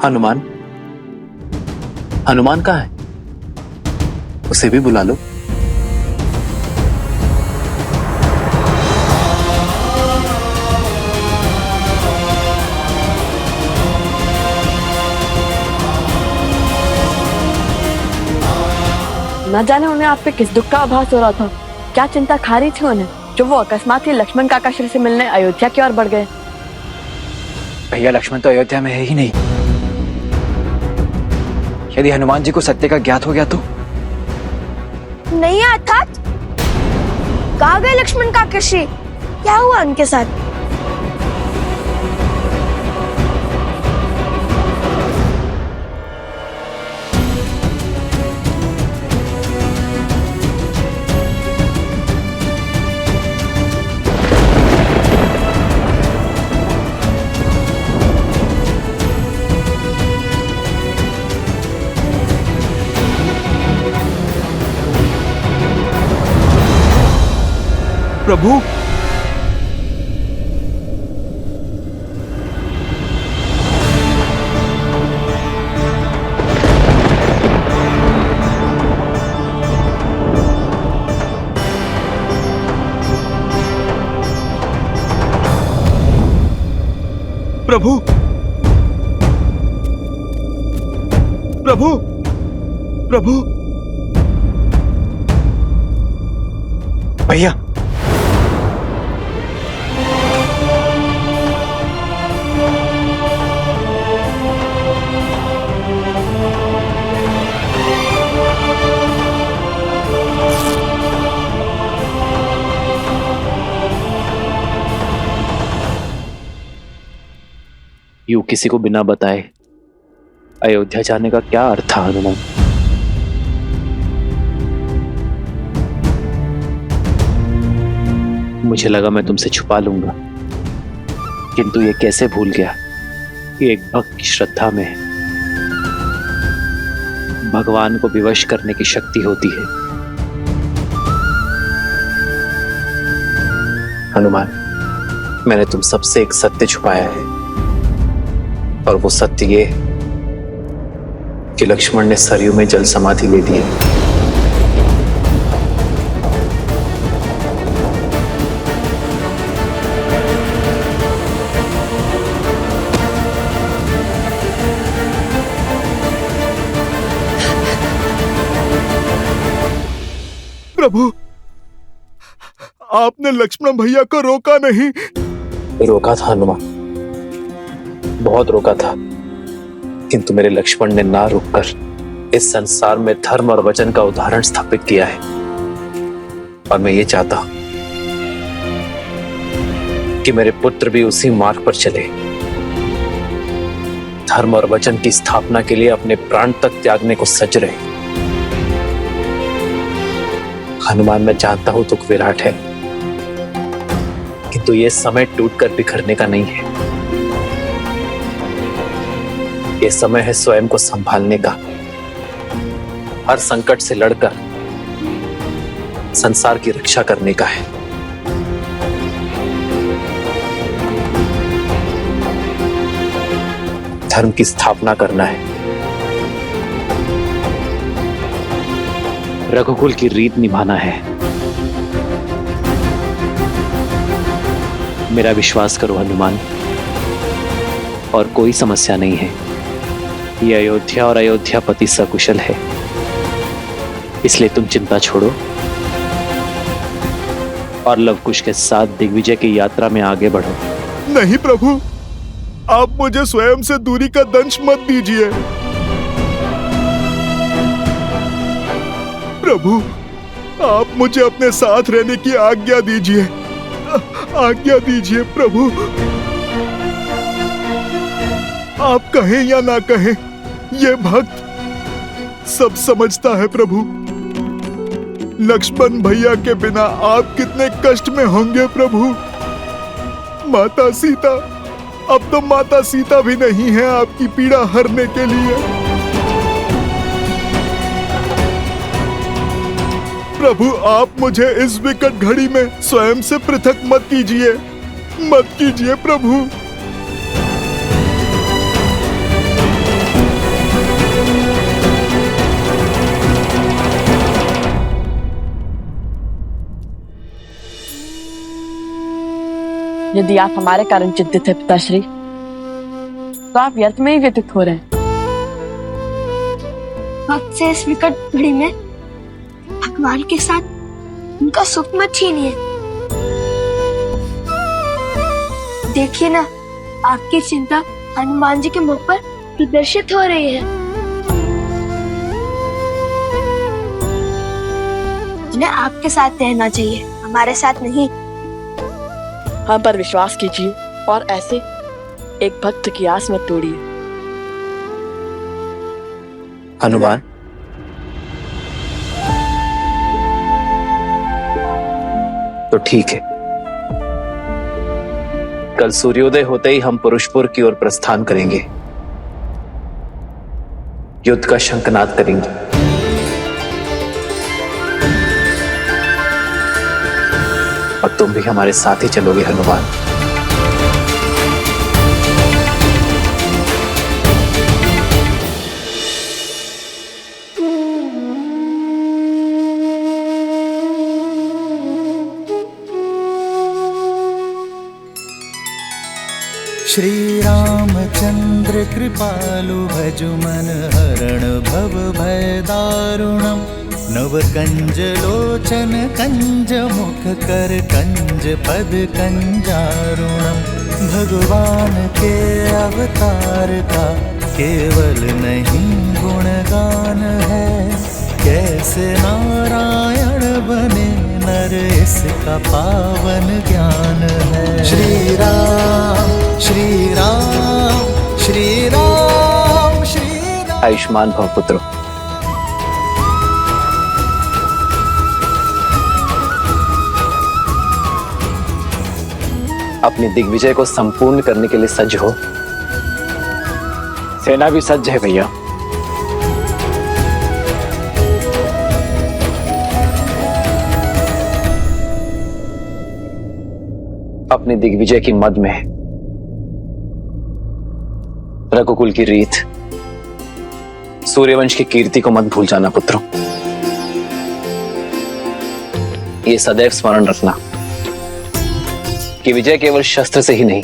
हनुमान, हनुमान कहाँ है? उसे भी बुला लो। न जाने उन्हें आप पे किस दुख का आभास हो रहा था, क्या चिंता खा रही थी उन्हें, जो वो अकस्मात ही लक्ष्मण काका श्री से मिलने अयोध्या की ओर बढ़ गए। भैया, लक्ष्मण तो अयोध्या में है ही नहीं। यदि हनुमान जी को सत्य का ज्ञात हो गया तो? नहीं है अर्थात? कहाँ गए लक्ष्मण काका श्री? क्या हुआ उनके साथ? प्रभु, प्रभु, प्रभु, प्रभु। भैया, यूं किसी को बिना बताए अयोध्या जाने का क्या अर्थ था हनुमान? मुझे लगा मैं तुमसे छुपा लूंगा, किंतु ये कैसे भूल गया कि एक भक्त की श्रद्धा में भगवान को विवश करने की शक्ति होती है। हनुमान, मैंने तुम सबसे एक सत्य छुपाया है, और वो सत्य ये कि लक्ष्मण ने सरयू में जल समाधि ले दी है। प्रभु, आपने लक्ष्मण भैया को रोका नहीं? रोका था हनुमान, बहुत रोका था, किंतु मेरे लक्ष्मण ने ना रुककर इस संसार में धर्म और वचन का उदाहरण स्थापित किया है। और मैं ये चाहता हूं कि मेरे पुत्र भी उसी मार्ग पर चले, धर्म और वचन की स्थापना के लिए अपने प्राण तक त्यागने को सज रहे। हनुमान, मैं जानता हूं दुख विराट है, किंतु ये समय टूटकर बिखरने का नहीं है। ये समय है स्वयं को संभालने का, हर संकट से लड़कर संसार की रक्षा करने का है। धर्म की स्थापना करना है, रघुकुल की रीत निभाना है। मेरा विश्वास करो हनुमान, और कोई समस्या नहीं है। ये अयोध्या और अयोध्यापति सकुशल है, इसलिए तुम चिंता छोड़ो और लवकुश के साथ दिग्विजय की यात्रा में आगे बढ़ो। नहीं प्रभु, आप मुझे स्वयं से दूरी का दंश मत दीजिए। प्रभु, आप मुझे अपने साथ रहने की आज्ञा दीजिए, आज्ञा दीजिए प्रभु। आप कहें या ना कहें, ये भक्त सब समझता है प्रभु। लक्ष्मण भैया के बिना आप कितने कष्ट में होंगे प्रभु। माता सीता, अब तो माता सीता भी नहीं है आपकी पीड़ा हरने के लिए। प्रभु, आप मुझे इस विकट घड़ी में स्वयं से पृथक मत कीजिए, मत कीजिए प्रभु। यदि आप हमारे कारण चिंतित है पिताश्री, तो आप व्यर्थ में ही व्यतीत हो रहे हैं। वक्त से इस विकट घड़ी में भगवान के साथ उनका सुख मत छीनिए। देखिए ना, आपकी चिंता हनुमान जी के मुख पर प्रदर्शित हो रही है। जिन्हें आपके साथ रहना चाहिए, हमारे साथ नहीं। हम पर विश्वास कीजिए और ऐसे एक भक्त की आस मत तोड़िए। हनुमान, तो ठीक है, कल सूर्योदय होते ही हम पुरुषपुर की ओर प्रस्थान करेंगे, युद्ध का शंखनाद करेंगे। और तुम भी हमारे साथ ही चलोगे हनुमान। श्री रामचंद्र कृपालु भजु मन हरण भव भय दारुणम नव कंज लोचन कंज मुख कर कंज पद कंजारुणम। भगवान के अवतार का केवल नहीं गुणगान है, कैसे नारायण बने नर इसका पावन ज्ञान है। श्री राम श्री राम श्री राम श्री राम। आयुष्मान भव पुत्र। अपनी दिग्विजय को संपूर्ण करने के लिए सज्ज हो। सेना भी सज्ज है भैया। अपनी दिग्विजय की मद में रघुकुल की रीत, सूर्यवंश की कीर्ति को मत भूल जाना पुत्रों। ये सदैव स्मरण रखना कि विजय केवल शस्त्र से ही नहीं,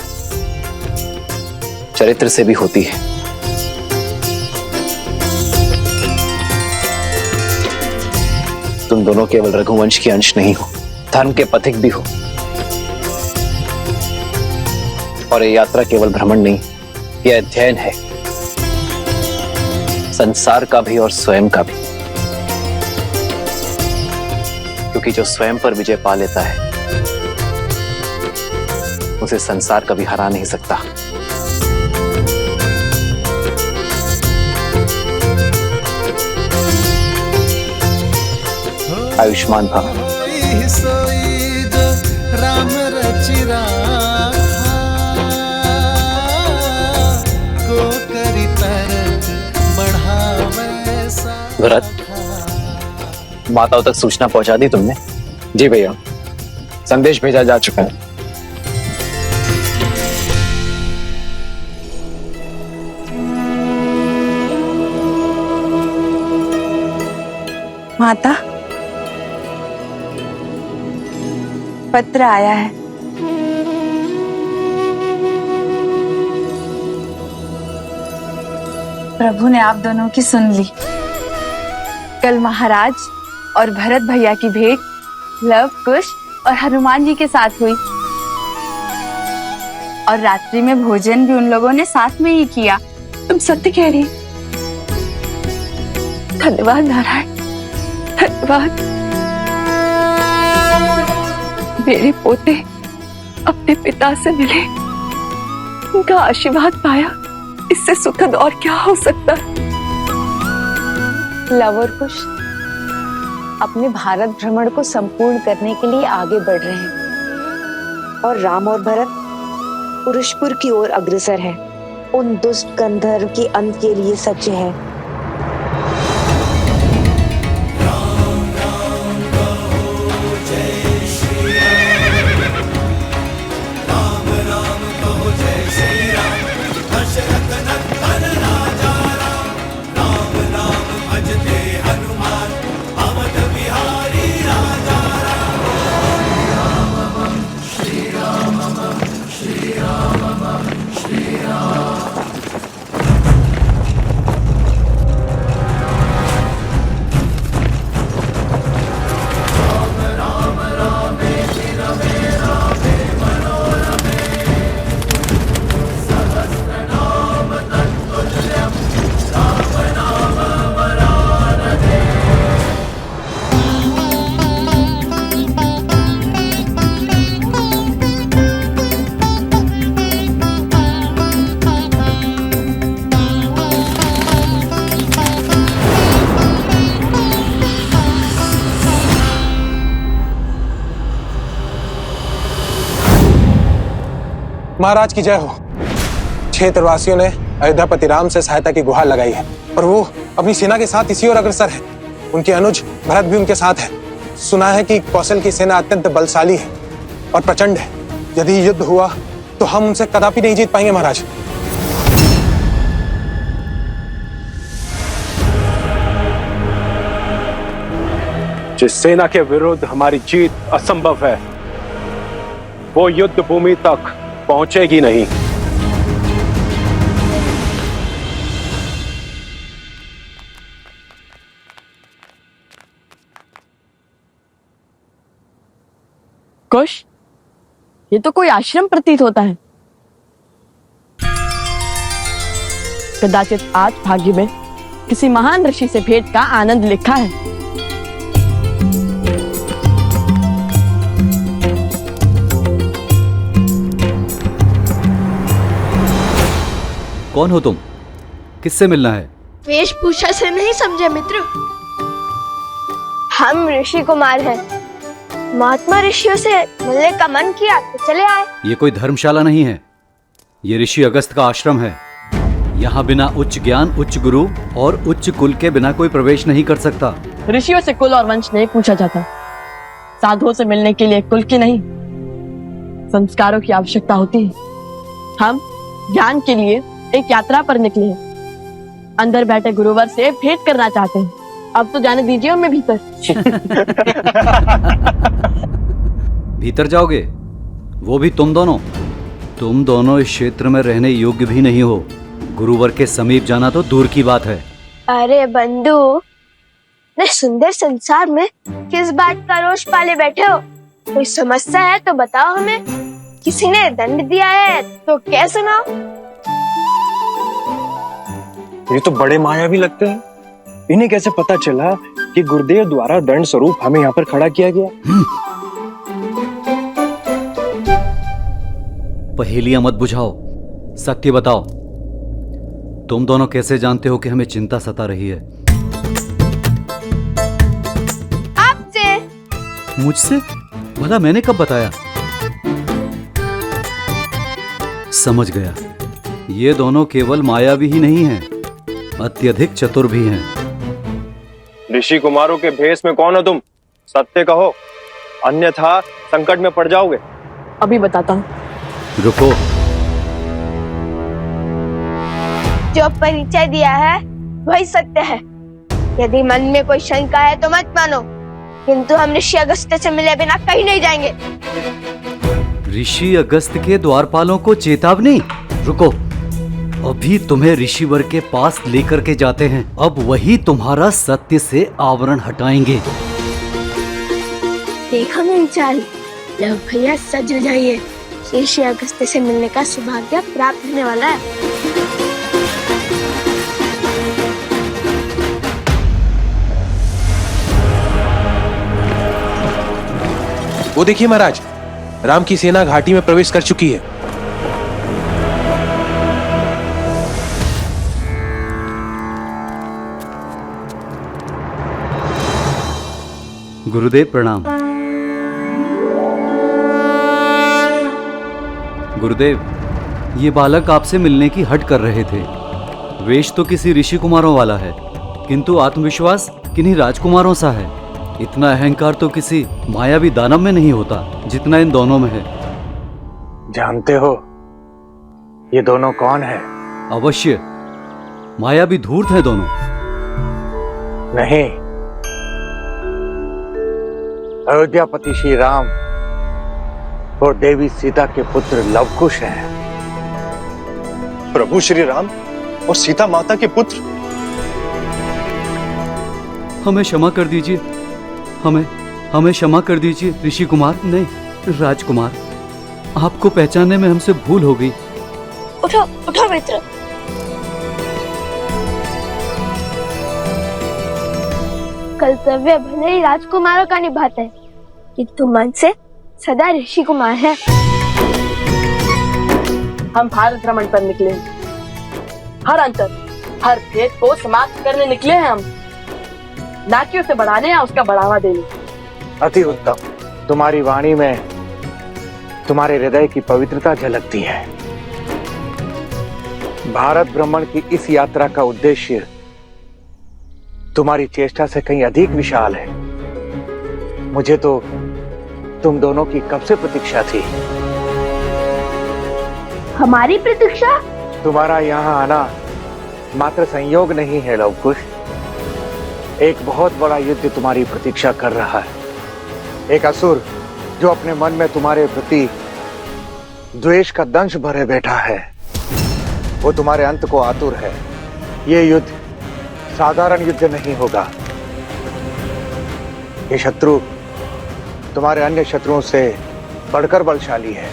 चरित्र से भी होती है। तुम दोनों केवल रघुवंश के अंश नहीं हो, धर्म के पथिक भी हो। और ये यात्रा केवल भ्रमण नहीं, यह अध्ययन है, संसार का भी और स्वयं का भी। क्योंकि जो स्वयं पर विजय पा लेता है, उसे संसार कभी हरा नहीं सकता। आयुष्मान भव। राम रचि भरत, माताओं तक सूचना पहुंचा दी तुमने? जी भैया, संदेश भेजा जा चुका है। माता, पत्र आया है। प्रभु ने आप दोनों की सुन ली। कल महाराज और भरत भैया की भेंट लव, कुश और हनुमान जी के साथ हुई और रात्रि में भोजन भी उन लोगों ने साथ में ही किया। तुम सत्य कह रही। धन्यवाद नारायण, धन्यवाद। मेरे पोते अपने पिता से मिले, उनका आशीर्वाद पाया, इससे सुखद और क्या हो सकता है। लव और कुश अपने भारत भ्रमण को संपूर्ण करने के लिए आगे बढ़ रहे हैं और राम और भरत पुरुषपुर की ओर अग्रसर हैं, उन दुष्ट गंधर्व के अंत के लिए सज्ज है। महाराज की जय हो। क्षेत्रवासियों ने अयोध्यापति राम से सहायता की गुहार लगाई है और वो अपनी सेना के साथ इसी ओर अग्रसर है। उनके अनुज भरत भी उनके साथ है। सुना है कि कौशल की सेना अत्यंत बलशाली है और प्रचंड है। यदि युद्ध हुआ तो हम उनसे कदापि नहीं जीत पाएंगे महाराज। जिस सेना के विरुद्ध हमारी जीत असंभव है, वो युद्ध भूमि तक पहुंचेगी नहीं। कुश, ये तो कोई आश्रम प्रतीत होता है। कदाचित आज भाग्य में किसी महान ऋषि से भेंट का आनंद लिखा है। कौन हो तुम? किससे मिलना है? वेशभूषा से नहीं समझे मित्र, हम ऋषि कुमार हैं। महात्मा ऋषियों से मिलने का मन किया तो चले आए। ये कोई धर्मशाला नहीं है, ये ऋषि अगस्त का आश्रम है। यहाँ बिना उच्च ज्ञान, उच्च गुरु और उच्च कुल के बिना कोई प्रवेश नहीं कर सकता। ऋषियों से कुल और वंश नहीं पूछा जाता। साधुओं से मिलने के लिए कुल की नहीं, संस्कारों की आवश्यकता होती है। हम ज्ञान के लिए एक यात्रा पर निकले हैं। अंदर बैठे गुरुवर से भेंट करना चाहते हैं। अब तो जाने दीजिए हमें भीतर। भीतर जाओगे? वो भी तुम दोनों? तुम दोनों इस क्षेत्र में रहने योग्य भी नहीं हो। गुरुवर के समीप जाना तो दूर की बात है। अरे बंधु, इतने सुंदर संसार में किस बात का रोष पाले बैठे हो? कोई समस्या है तो बताओ हमें। किसी ने दंड दिया है तो क्या सुनाओ? ये तो बड़े मायावी लगते हैं। इन्हें कैसे पता चला कि गुरुदेव द्वारा दंड स्वरूप हमें यहाँ पर खड़ा किया गया? पहेलियां मत बुझाओ, सत्य बताओ। तुम दोनों कैसे जानते हो कि हमें चिंता सता रही है? आपसे। मुझसे? भला मैंने कब बताया? समझ गया, ये दोनों केवल मायावी ही नहीं हैं, अत्यधिक चतुर भी हैं। ऋषि कुमारों के भेष में कौन हो तुम? सत्य कहो, अन्यथा संकट में पड़ जाओगे। अभी बताता हूँ। रुको। जो परिचय दिया है वही सत्य है। यदि मन में कोई शंका है तो मत मानो, किंतु हम ऋषि अगस्त से मिले बिना कहीं नहीं जाएंगे। ऋषि अगस्त के द्वारपालों को चेतावनी? रुको, अभी तुम्हें ऋषिवर के पास लेकर के जाते हैं। अब वही तुम्हारा सत्य से आवरण हटाएंगे। देखो मेरी चाल, लो भैया सज जाइए। ऋषि अगस्त से मिलने का सौभाग्य प्राप्त होने वाला है। वो देखिए महाराज, राम की सेना घाटी में प्रवेश कर चुकी है। गुरुदेव प्रणाम। गुरुदेव, ये बालक आपसे मिलने की हट कर रहे थे। वेश तो किसी ऋषि कुमारों वाला है, किंतु आत्मविश्वास किन्हीं राजकुमारों सा है। इतना अहंकार तो किसी मायावी दानव में नहीं होता जितना इन दोनों में है। जानते हो ये दोनों कौन है? अवश्य, मायावी धूर्त हैं दोनों। नहीं, अयोध्यापति श्री राम और देवी सीता के पुत्र लवकुश हैं। प्रभु श्री राम और सीता माता के पुत्र? हमें क्षमा कर दीजिए, हमें क्षमा कर दीजिए ऋषि कुमार, नहीं राजकुमार। आपको पहचानने में हमसे भूल हो गई। उठो उठो मित्र। कर्तव्य भले ही राजकुमारों का निभाते हैं, किंतु मन से सदा ऋषि कुमार है। हम भारत भ्रमण पर निकले हैं। हर अंतर, हर भेद को समाप्त करने निकले हैं हम, ना कि उसे बढ़ाने या उसका बढ़ावा देने। अति उत्तम। तुम्हारी वाणी में तुम्हारे हृदय की पवित्रता झलकती है। भारत भ्रमण की इस यात्रा का उद्देश्य तुम्हारी चेष्टा से कहीं अधिक विशाल है। मुझे तो तुम दोनों की कब से प्रतीक्षा थी। हमारी प्रतीक्षा? तुम्हारा यहाँ आना मात्र संयोग नहीं है लवकुश, एक बहुत बड़ा युद्ध तुम्हारी प्रतीक्षा कर रहा है। एक असुर जो अपने मन में तुम्हारे प्रति द्वेष का दंश भरे बैठा है, वो तुम्हारे अंत को आतुर है। ये युद्ध साधारण युद्ध नहीं होगा। ये शत्रु तुम्हारे अन्य शत्रुओं से बढ़कर बलशाली है।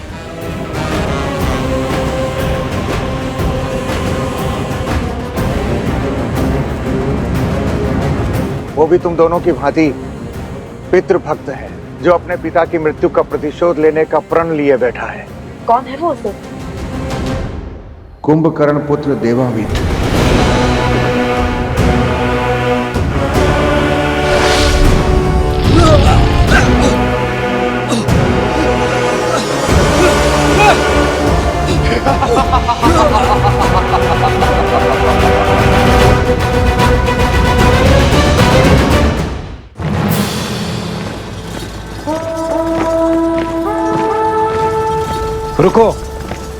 वो भी तुम दोनों की भांति पितृभक्त है, जो अपने पिता की मृत्यु का प्रतिशोध लेने का प्रण लिए बैठा है। कौन है वो असुर? कुंभकर्ण पुत्र देवामित्र। रुको,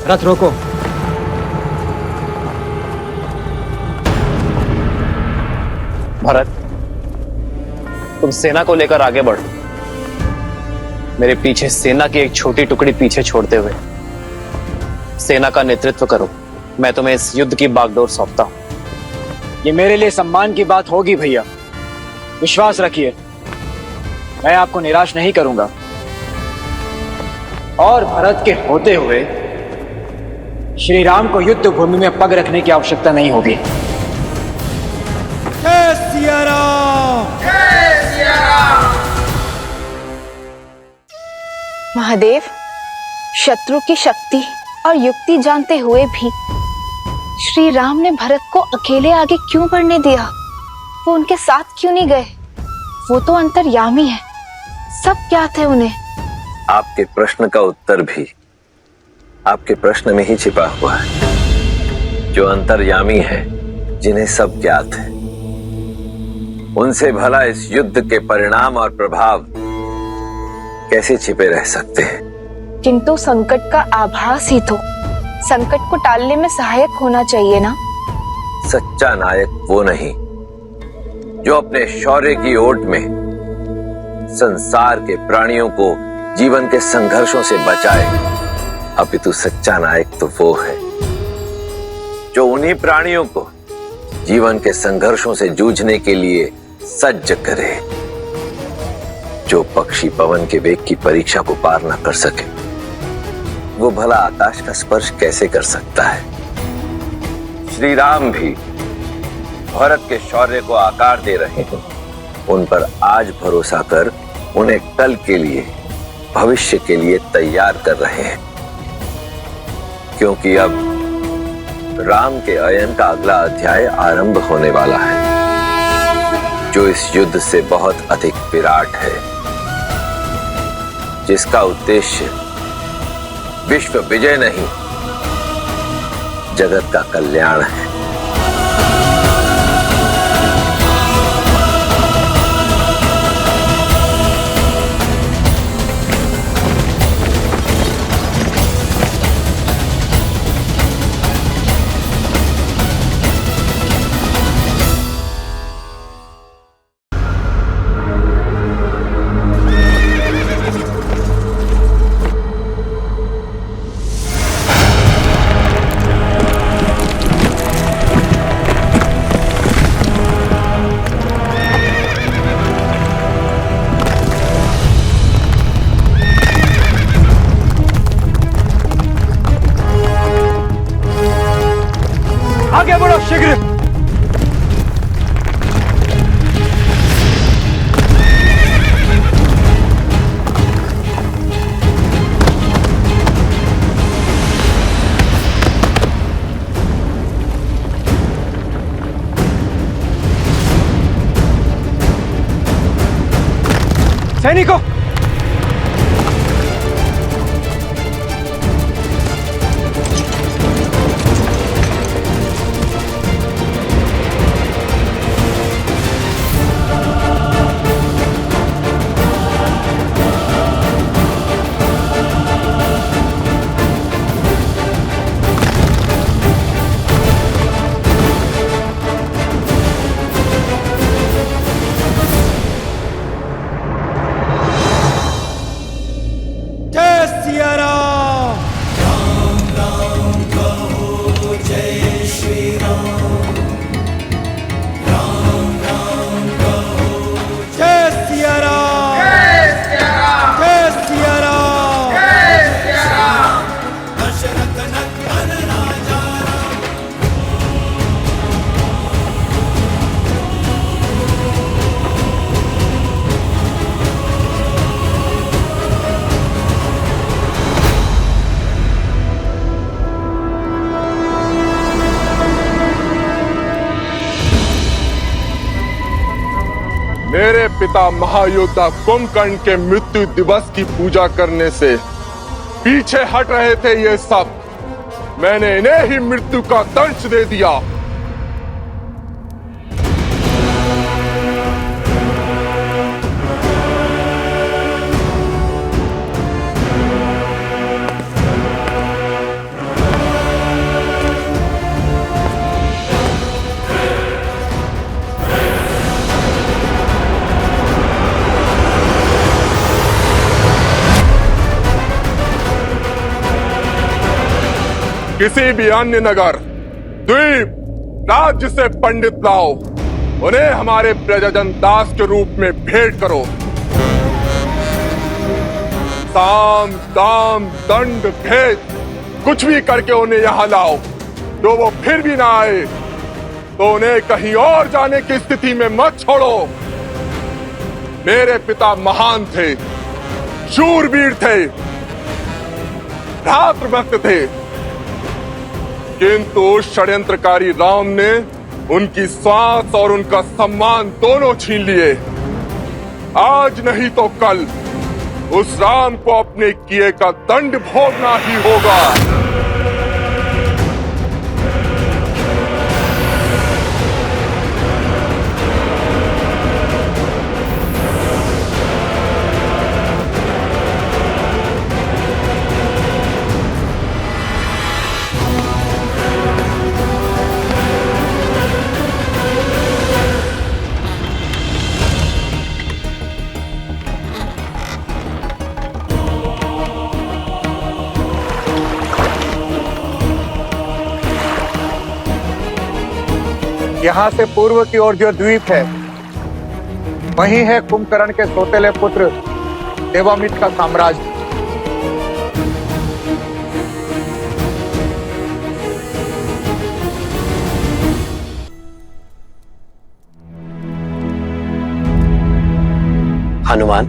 रथ रोको। भरत, तुम सेना को लेकर आगे बढ़ो। मेरे पीछे सेना की एक छोटी टुकड़ी पीछे छोड़ते हुए सेना का नेतृत्व करो। मैं तुम्हें इस युद्ध की बागडोर सौंपता हूं। ये मेरे लिए सम्मान की बात होगी भैया, विश्वास रखिए, मैं आपको निराश नहीं करूंगा। और भरत के होते हुए श्री राम को युद्ध भूमि में पग रखने की आवश्यकता नहीं होगी। जय सिया राम! जय सिया राम! महादेव, शत्रु की शक्ति और युक्ति जानते हुए भी श्री राम ने भरत को अकेले आगे क्यों बढ़ने दिया? वो उनके साथ क्यों नहीं गए? वो तो अंतर्यामी है, सब ज्ञात है उन्हें। आपके प्रश्न का उत्तर भी आपके प्रश्न में ही छिपा हुआ है। जो अंतर्यामी है, जिन्हें सब ज्ञात है, उनसे भला इस युद्ध के परिणाम और प्रभाव कैसे छिपे रह सकते हैं? किंतु संकट का आभास ही तो संकट को टालने में सहायक होना चाहिए ना। सच्चा नायक वो नहीं जो अपने शौर्य की ओट में संसार के प्राणियों को जीवन के संघर्षों से बचाए, अपितु सच्चा नायक तो वो है जो उन्हीं प्राणियों को जीवन के संघर्षों से जूझने के लिए सज्ज करे। जो पक्षी पवन के वेग की परीक्षा को पार न कर सके, वो भला आकाश का स्पर्श कैसे कर सकता है? श्री राम भी भरत के शौर्य को आकार दे रहे हैं। उन पर आज भरोसा कर उन्हें कल के लिए, भविष्य के लिए तैयार कर रहे हैं, क्योंकि अब राम के अयन का अगला अध्याय आरंभ होने वाला है, जो इस युद्ध से बहुत अधिक विराट है, जिसका उद्देश्य विश्व विजय नहीं, जगत का कल्याण है। पिता महायोद्धा कुंभकर्ण के मृत्यु दिवस की पूजा करने से पीछे हट रहे थे ये सब। मैंने इन्हें ही मृत्यु का दंश दे दिया। किसी भी अन्य नगर, द्वीप, राज्य से पंडित लाओ, उन्हें हमारे प्रजाजन दास के रूप में भेंट करो। साम, दाम, दंड, भेद कुछ भी करके उन्हें यहां लाओ। जो वो फिर भी ना आए तो उन्हें कहीं और जाने की स्थिति में मत छोड़ो। मेरे पिता महान थे, शूरवीर थे, राष्ट्रभक्त थे, किंतु षड्यंत्रकारी राम ने उनकी सांस और उनका सम्मान दोनों छीन लिए। आज नहीं तो कल उस राम को अपने किए का दंड भोगना ही होगा। यहाँ से पूर्व की ओर जो द्वीप है, वही है कुंभकर्ण के सौतेले पुत्र देवामित का साम्राज्य। हनुमान,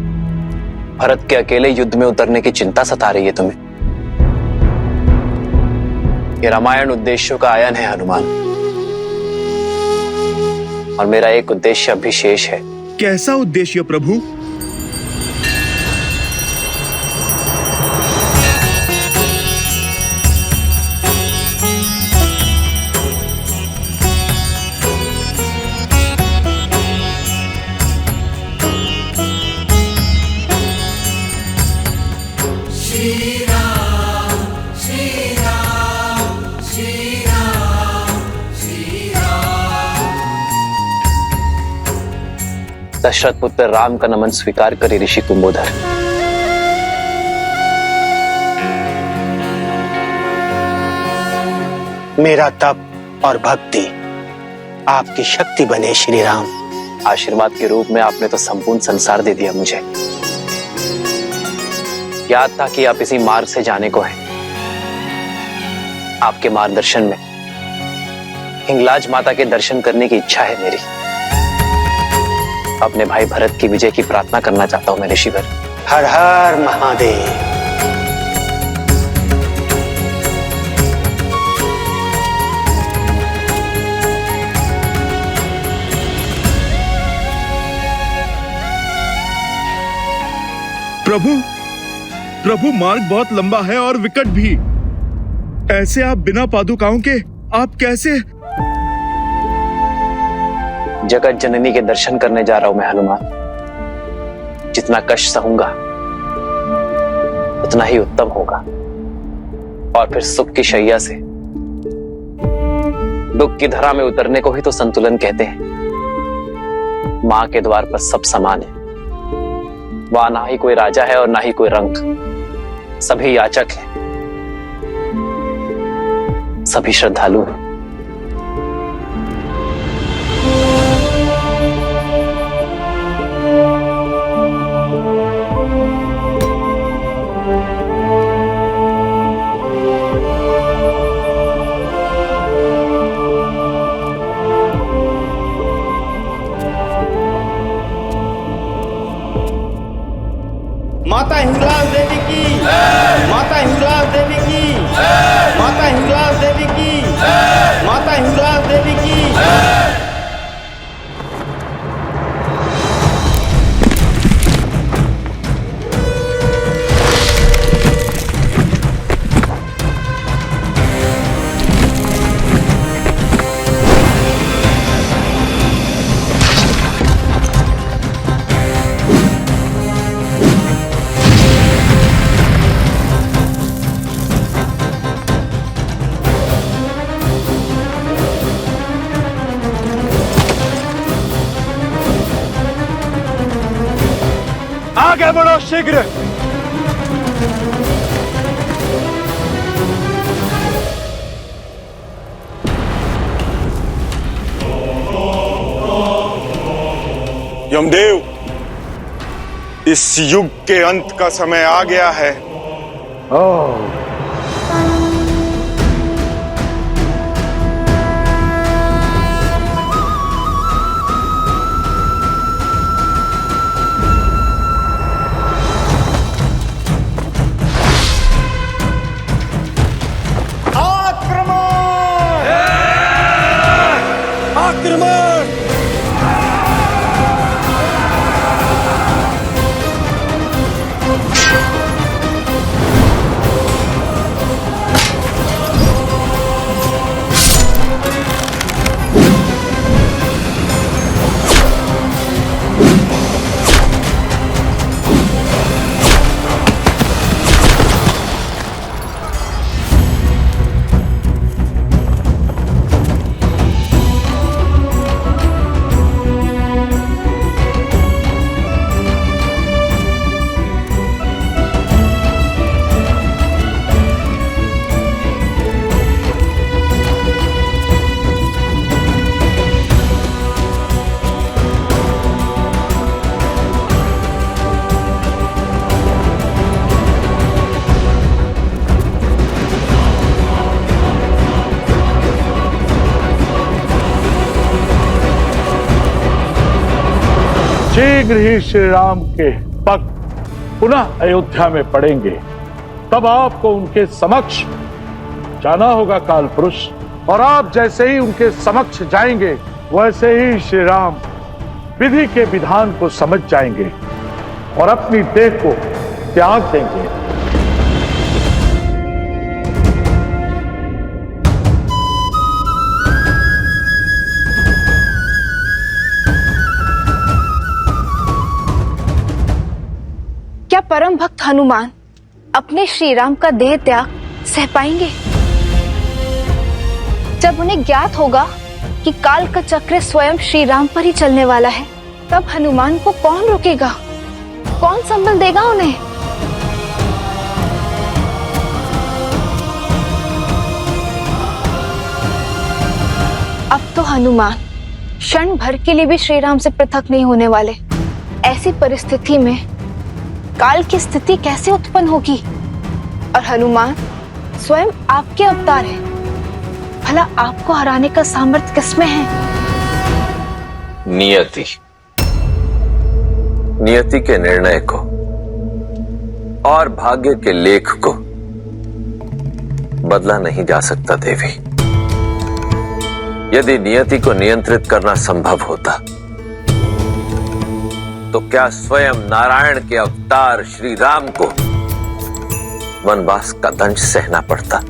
भरत के अकेले युद्ध में उतरने की चिंता सता रही है तुम्हें। ये रामायण उद्देश्यों का आयन है हनुमान, और मेरा एक उद्देश्य अभी शेष है। कैसा उद्देश्य प्रभु? दशरथ पुत्र राम का नमन स्वीकार करे ऋषि कुंभोधर। मेरा तप और भक्ति आपकी शक्ति बने श्री राम। आशीर्वाद के रूप में आपने तो संपूर्ण संसार दे दिया मुझे। याद था कि आप इसी मार्ग से जाने को हैं। आपके मार्गदर्शन में हिंगलाज माता के दर्शन करने की इच्छा है मेरी। अपने भाई भरत की विजय की प्रार्थना करना चाहता हूं मैं ऋषिवर। हर हर महादेव। प्रभु मार्ग बहुत लंबा है और विकट भी। ऐसे आप बिना पादुकाओं के आप कैसे? जगत जननी के दर्शन करने जा रहा हूं मैं हनुमान। जितना कष्ट सहूंगा उतना ही उत्तम होगा, और फिर सुख की शैया से दुख की धरा में उतरने को ही तो संतुलन कहते हैं। मां के द्वार पर सब समान है। वहां ना ही कोई राजा है और ना ही कोई रंक। सभी याचक हैं, सभी श्रद्धालु हैं। माता हिंगलाज देवी की, माता हिंगलाज देवी की, माता हिंगलाज देवी की, माता हिंगलाज देवी की। आगे बढ़ो शीघ्र। यमदेव, इस युग के अंत का समय आ गया है। शीघ्र ही श्री राम के पग पुनः अयोध्या में पड़ेंगे, तब आपको उनके समक्ष जाना होगा काल पुरुष। और आप जैसे ही उनके समक्ष जाएंगे वैसे ही श्री राम विधि के विधान को समझ जाएंगे और अपनी देह को त्याग देंगे। क्या परम भक्त हनुमान अपने श्री राम का देह त्याग सह पाएंगे? जब उन्हें ज्ञात होगा कि काल का चक्र स्वयं श्री राम पर ही चलने वाला है, तब हनुमान को कौन रोकेगा? कौन संबल देगा उन्हें? अब तो हनुमान क्षण भर के लिए भी श्री राम से पृथक नहीं होने वाले। ऐसी परिस्थिति में काल की स्थिति कैसे उत्पन्न होगी? और हनुमान स्वयं आपके अवतार हैं। भला आपको हराने का सामर्थ्य किसमें है? नियति के निर्णय को और भाग्य के लेख को बदला नहीं जा सकता देवी। यदि नियति को नियंत्रित करना संभव होता तो क्या स्वयं नारायण के अवतार श्री राम को वनवास का दंश सहना पड़ता?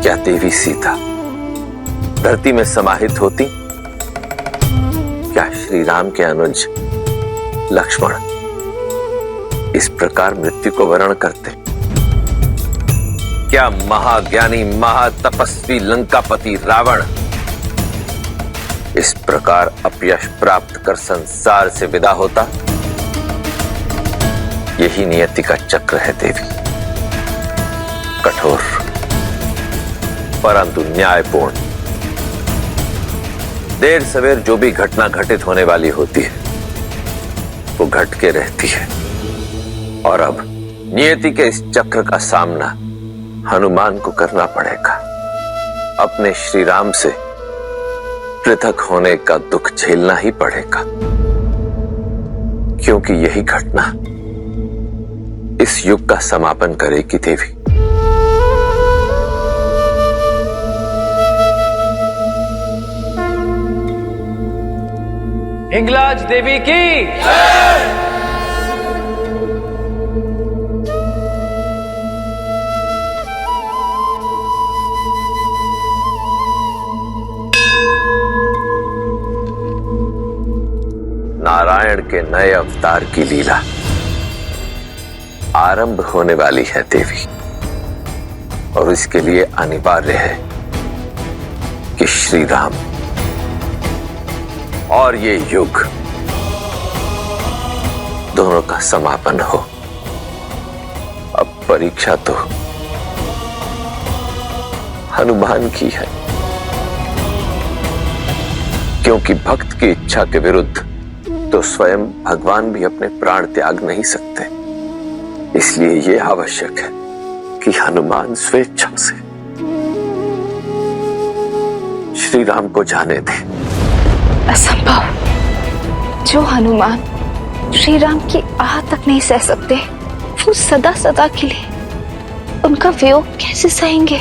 क्या देवी सीता धरती में समाहित होती? क्या श्री राम के अनुज लक्ष्मण इस प्रकार मृत्यु को वरण करते? क्या महाज्ञानी महातपस्वी लंकापति रावण इस प्रकार अपयश प्राप्त कर संसार से विदा होता? यही नियति का चक्र है देवी। कठोर परंतु न्यायपूर्ण। देर सवेर जो भी घटना घटित होने वाली होती है वो घट के रहती है। और अब नियति के इस चक्र का सामना हनुमान को करना पड़ेगा। अपने श्री राम से पृथक होने का दुख झेलना ही पड़ेगा, क्योंकि यही घटना इस युग का समापन करेगी देवी। हिंगलाज देवी की नारायण के नए अवतार की लीला आरंभ होने वाली है देवी, और इसके लिए अनिवार्य है कि श्री राम और ये युग दोनों का समापन हो। अब परीक्षा तो हनुमान की है, क्योंकि भक्त की इच्छा के विरुद्ध तो स्वयं भगवान भी अपने प्राण त्याग नहीं सकते। इसलिए यह आवश्यक है कि हनुमान स्वेच्छा से श्री राम को जाने दे। असंभव। जो हनुमान श्री राम की आह तक नहीं सह सकते, वो सदा सदा के लिए उनका वियोग कैसे सहेंगे?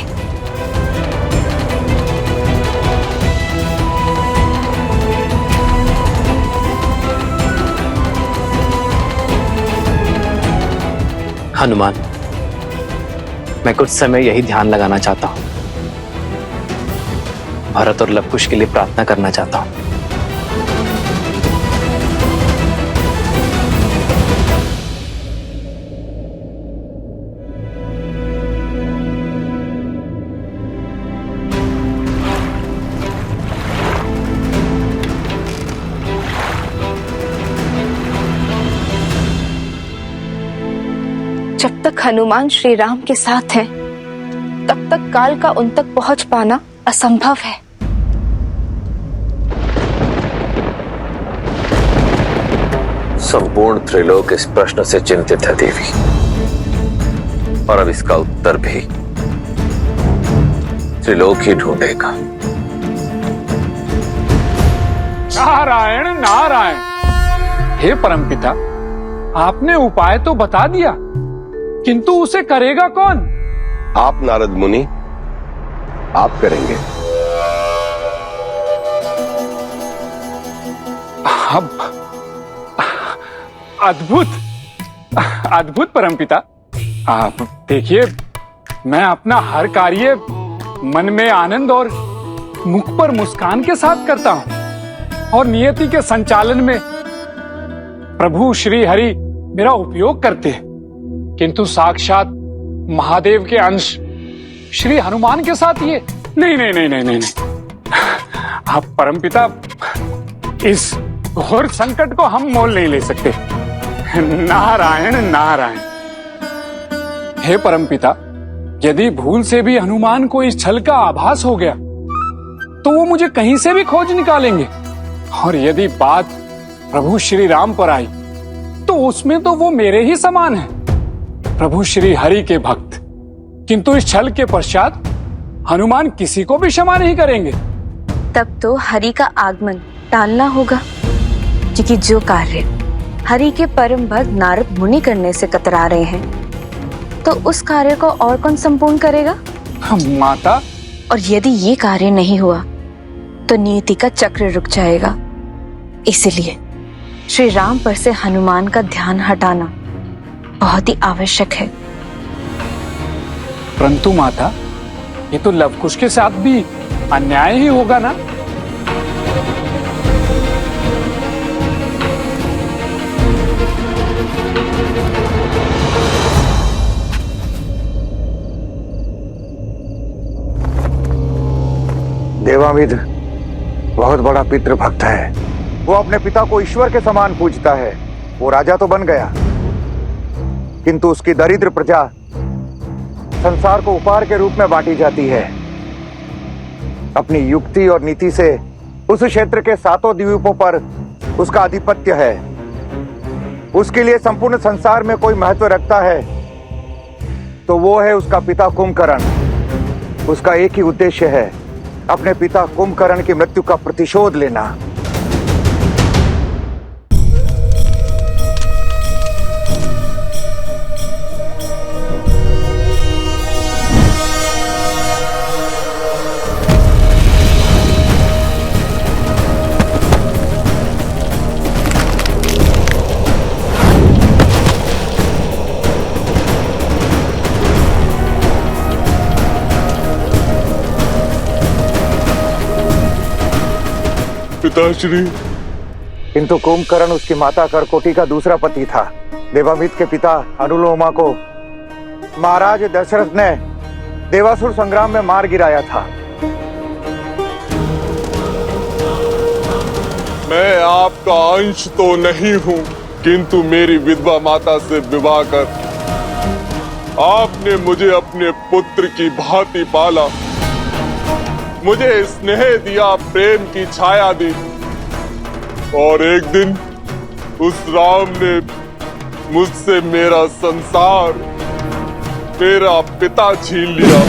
हनुमान, मैं कुछ समय यही ध्यान लगाना चाहता हूं। भरत और लवकुश के लिए प्रार्थना करना चाहता हूं। जब तक हनुमान श्री राम के साथ हैं, तब तक काल का उन तक पहुंच पाना असंभव है। संपूर्ण त्रिलोक इस प्रश्न से चिंतित है देवी, और अब इसका उत्तर भी त्रिलोक ही ढूंढेगा। नारायण नारायण। हे परमपिता, आपने उपाय तो बता दिया, किंतु उसे करेगा कौन? आप नारद मुनि, आप करेंगे। अब अद्भुत अद्भुत परमपिता। आप देखिए, मैं अपना हर कार्य मन में आनंद और मुख पर मुस्कान के साथ करता हूं, और नियति के संचालन में प्रभु श्री हरि मेरा उपयोग करते हैं। किंतु साक्षात महादेव के अंश श्री हनुमान के साथ ये नहीं नहीं नहीं नहीं नहीं, नहीं। आप परमपिता, इस घोर संकट को हम मोल नहीं ले सकते। नारायण नारायण। हे परमपिता, यदि भूल से भी हनुमान को इस छल का आभास हो गया, तो वो मुझे कहीं से भी खोज निकालेंगे, और यदि बात प्रभु श्री राम पर आई, तो उसमें तो वो मेरे ही समान है, प्रभु श्री हरि के भक्त। किंतु इस छल के पश्चात हनुमान किसी को भी क्षमा नहीं करेंगे। तब तो हरि का आगमन टालना होगा, क्योंकि जो कार्य हरि के परम भक्त नारद मुनि करने से कतरा रहे हैं, तो उस कार्य को और कौन संपूर्ण करेगा? माता। और यदि ये कार्य नहीं हुआ, तो नियति का चक्र रुक जाएगा। इसलिए श्री राम पर से हनुमान का ध्यान हटाना बहुत ही आवश्यक है। परंतु माता, ये तो लवकुश के साथ भी अन्याय ही होगा ना? देवामिद बहुत बड़ा पितृभक्त है। वो अपने पिता को ईश्वर के समान पूजता है। वो राजा तो बन गया, किंतु उसकी दरिद्र प्रजा संसार को उपहार के रूप में बांटी जाती है। अपनी युक्ति और नीति से उस क्षेत्र के 7 द्वीपों पर उसका आधिपत्य है। उसके लिए संपूर्ण संसार में कोई महत्व रखता है तो वो है उसका पिता कुंभकर्ण। उसका एक ही उद्देश्य है, अपने पिता कुंभकर्ण की मृत्यु का प्रतिशोध लेना। पिताश्री। किंतु कुंभकर्ण उसकी माता करकोटी का दूसरा पति था। देवामित के पिता अनुलोमा को महाराज दशरथ ने देवासुर संग्राम में मार गिराया था। मैं आपका अंश तो नहीं हूं, किंतु मेरी विधवा माता से विवाह कर आपने मुझे अपने पुत्र की भांति पाला, मुझे स्नेह दिया, प्रेम की छाया दी, और एक दिन उस राम ने मुझसे मेरा संसार, मेरा पिता छीन लिया।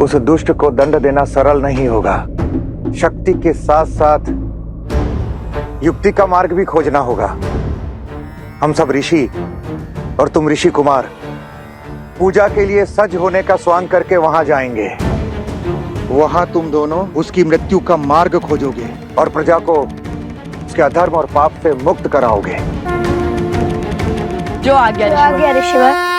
उस दुष्ट को दंड देना सरल नहीं होगा। शक्ति के साथ साथ युक्ति का मार्ग भी खोजना होगा। हम सब ऋषि और तुम ऋषि कुमार पूजा के लिए सज होने का स्वांग करके वहां जाएंगे। वहां तुम दोनों उसकी मृत्यु का मार्ग खोजोगे और प्रजा को उसके अधर्म और पाप से मुक्त कराओगे। जो आ गया ऋषिवर।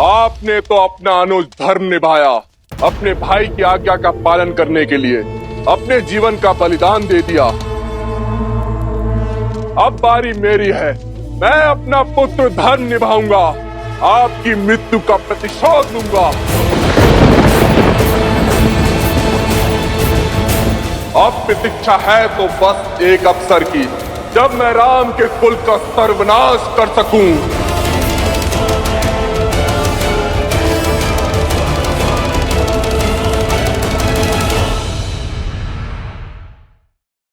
आपने तो अपना अनुज धर्म निभाया, अपने भाई की आज्ञा का पालन करने के लिए अपने जीवन का बलिदान दे दिया। अब बारी मेरी है, मैं अपना पुत्र धर्म निभाऊंगा, आपकी मृत्यु का प्रतिशोध लूंगा। अब प्रतीक्षा है तो बस एक अवसर की, जब मैं राम के कुल का सर्वनाश कर सकूं।